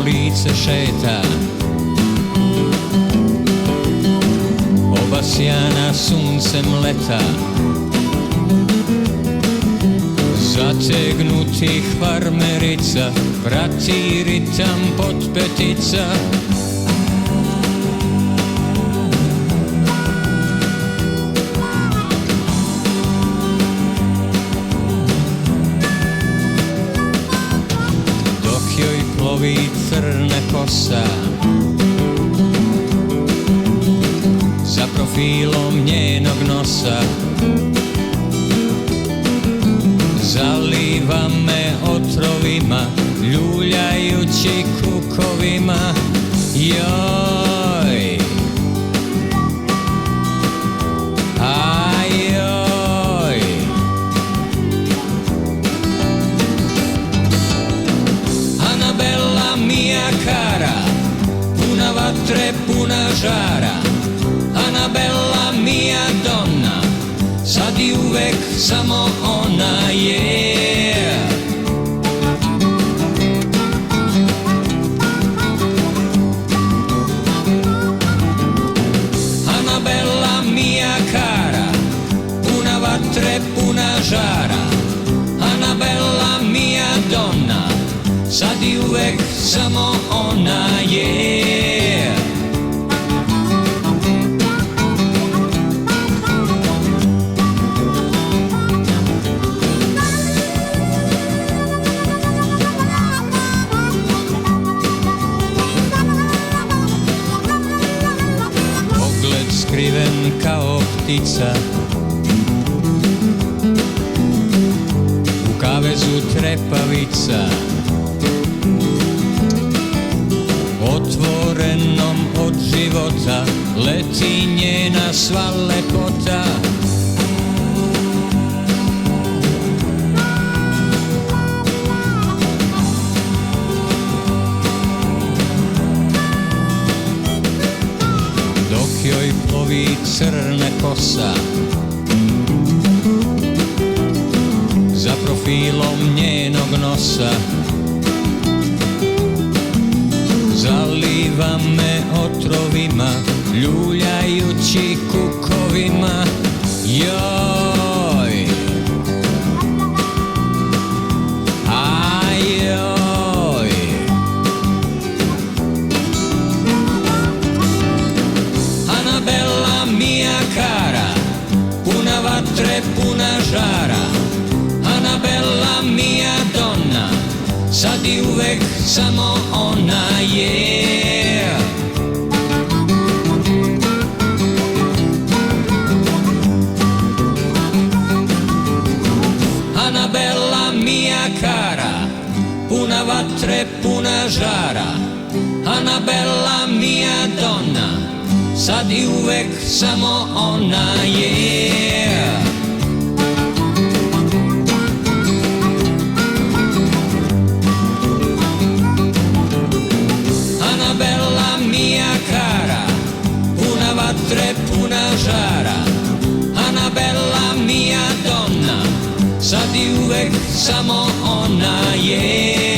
lice šeta, obasjana suncem leta, zategnutih farmerica prati ritam potpetica. Dok joj plovi crna kosa, za profilom njenog nosa, zaliva me otrovima, ljuljajući kukovima. Joj, ajoj, Anabela mia cara, puna vatre, puna žara, Anabela mia donna, sad i uvek samo ona je. Anabela mia cara, puna vatre, puna žara, Anabela mia donna, sad i uvek samo ona je. Skriven kao ptica, u kavezu trepavica, otvorenom od života leti njena sva lepota. Joj plovi crna kosa, za profilom njenog nosa, zaliva me otrovima, ljuljajući kukovima. Joj, ajoj, Anabela mia cara, puna vatre, puna žara, Anabela mia donna, sad i uvek samo ona je. Anabela mia cara, puna vatre, puna žara, Anabela mia donna, sad i uvek samo ona je. Anabela mia cara, puna vatre, puna žara, Anabela mia donna, sad i uvek samo ona je.